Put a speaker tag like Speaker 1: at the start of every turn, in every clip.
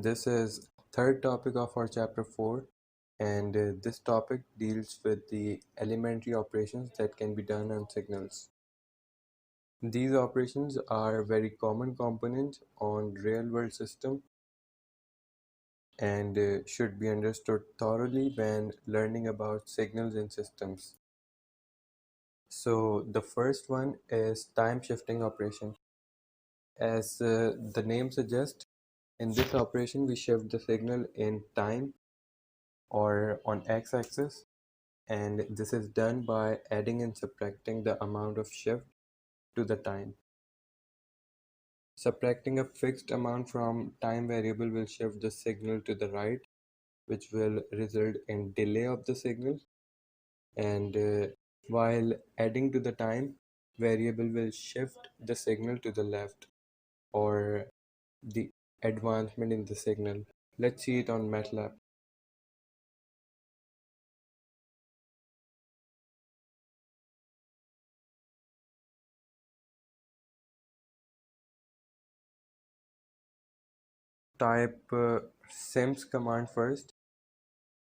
Speaker 1: This is third topic of our chapter 4, and this topic deals with the elementary operations that can be done on signals. These operations are very common components on real-world system and should be understood thoroughly when learning about signals in systems. So the first one is time shifting operation. As the name suggests, in this operation we shift the signal in time or on x-axis, and this is done by adding and subtracting the amount of shift to the time. Subtracting a fixed amount from time variable will shift the signal to the right, which will result in delay of the signal, and while adding to the time variable will shift the signal to the left, or the advancement in the signal. Let's see it on MATLAB. Type sims command first,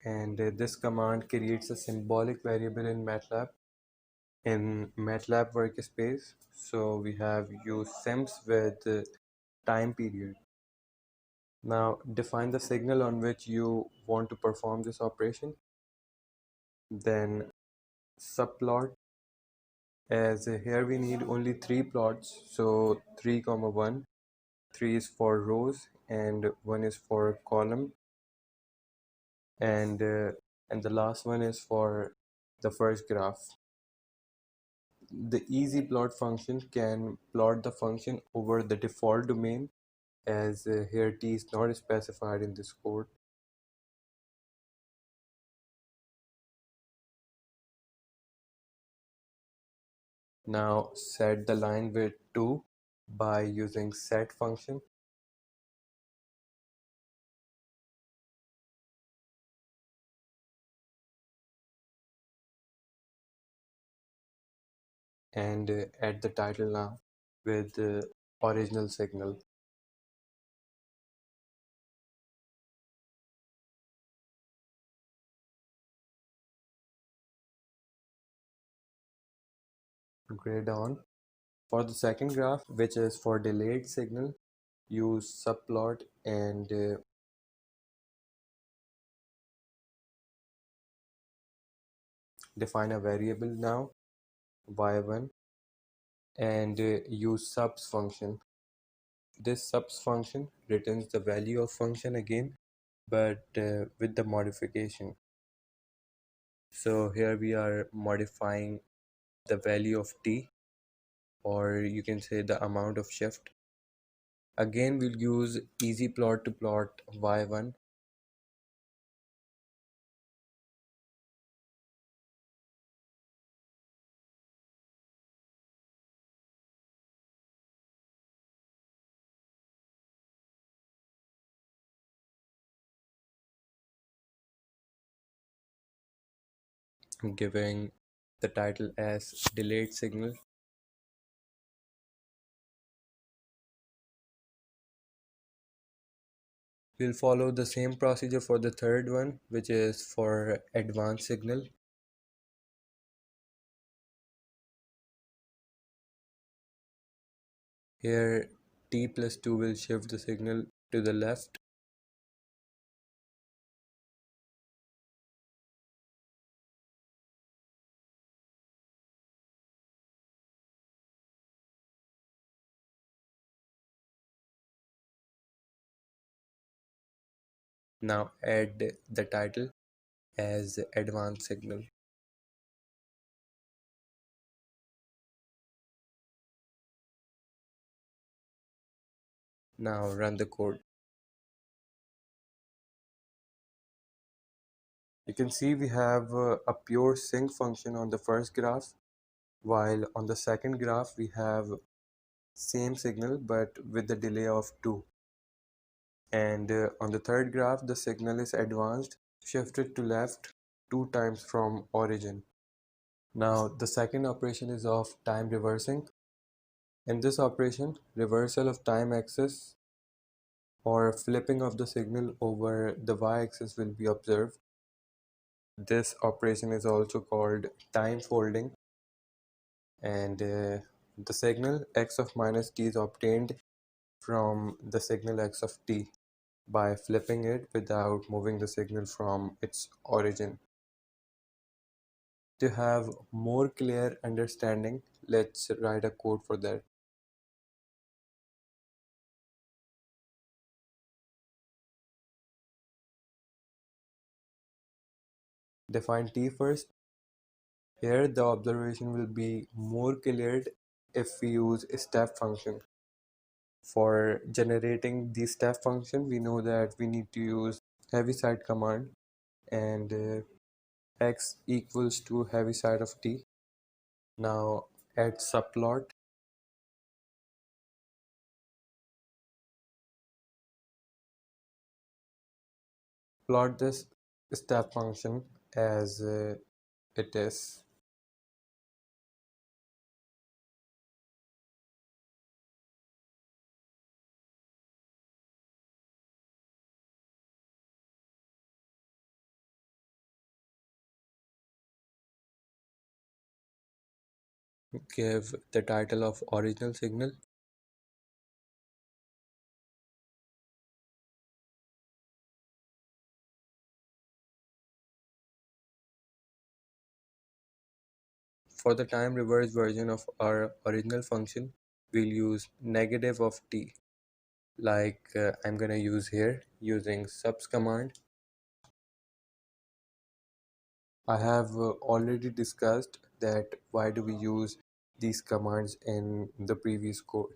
Speaker 1: and this command creates a symbolic variable in MATLAB workspace. So we have used sims with time period. Now define the signal on which you want to perform this operation, then subplot. As here we need only three plots, so 3 comma 1, 3 is for rows and 1 is for column, and and the last one is for the first graph. The easy plot function can plot the function over the default domain, as here t is not specified in this code. Now set the line width 2 by using set function. And add the title now with the original signal. Grade on. For the second graph, which is for delayed signal, use subplot and define a variable now, y1, and use subs function. This subs function returns the value of function again, but with the modification. So here we are modifying the value of t, or you can say the amount of shift. Again, we'll use easy plot to plot y1. Giving the title as delayed signal. We'll follow the same procedure for the third one, which is for advanced signal. Here t plus 2 will shift the signal to the left. Now add the title as advanced signal. Now run the code. You can see we have a pure sync function on the first graph, while on the second graph we have same signal but with the delay of 2. And on the third graph the signal is advanced, shifted to left 2 times from origin. Now the second operation is of time reversing. In this operation, reversal of time axis or flipping of the signal over the y-axis will be observed. This operation is also called time folding, and the signal x of minus t is obtained from the signal x of t by flipping it without moving the signal from its origin. To have more clear understanding, let's write a code for that. Define t first. Here the observation will be more cleared if we use a step function. For generating the step function, we know that we need to use heaviside command, and x equals to heaviside of t. Now add subplot. Plot this step function as it is. Give the title of original signal. For the time reverse version of our original function, we'll use negative of t, like I'm gonna use here using subs command. I have already discussed that why do we use these commands in the previous code.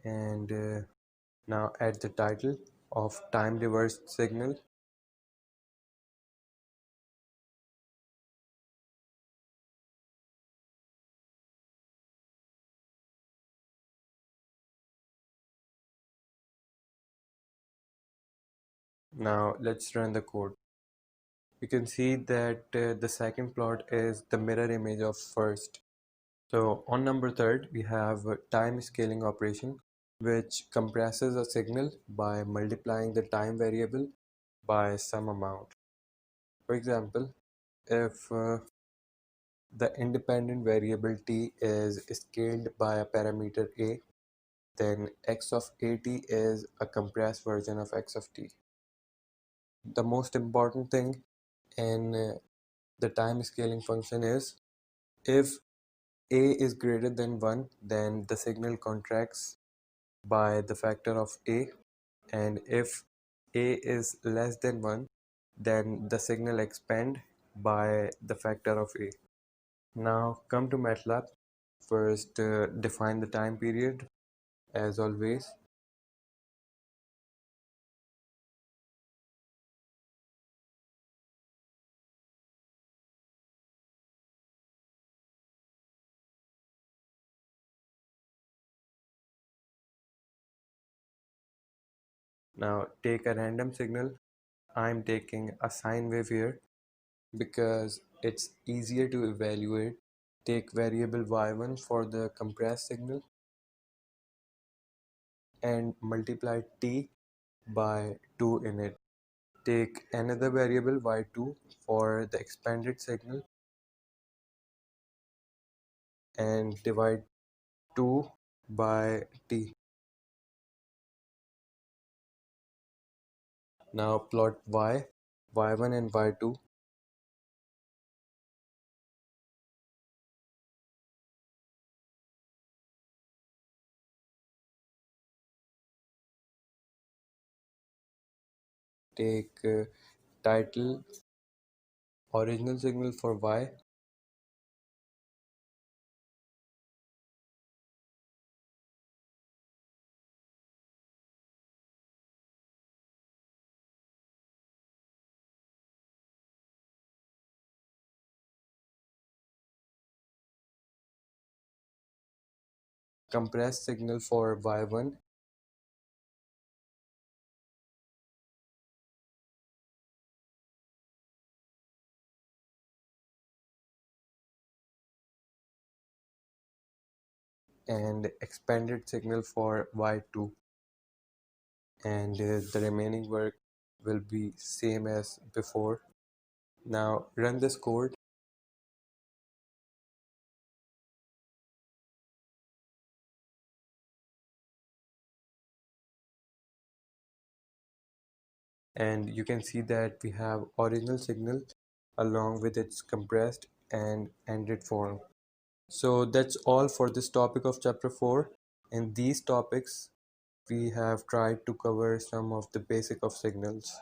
Speaker 1: And now add the title of time reversed signal. Now let's run the code. You can see that the second plot is the mirror image of first. So on number third, we have a time scaling operation, which compresses a signal by multiplying the time variable by some amount. For example, if the independent variable t is scaled by a parameter a, then x of at is a compressed version of x of t. The most important thing in the time scaling function is if a is greater than 1, then the signal contracts by the factor of a, and if a is less than 1, then the signal expand by the factor of a. Now come to MATLAB. First define the time period as always. Now take a random signal. I'm taking a sine wave here because it's easier to evaluate. Take variable y1 for the compressed signal and multiply t by 2 in it. Take another variable y2 for the expanded signal and divide 2 by t. Now plot y1 and y2. Take title original signal for y, compressed signal for y1, and expanded signal for y2, and the remaining work will be same as before. Now run this code, and you can see that we have original signal along with its compressed and ended form. So that's all for this topic of chapter 4. In these topics we have tried to cover some of the basic of signals.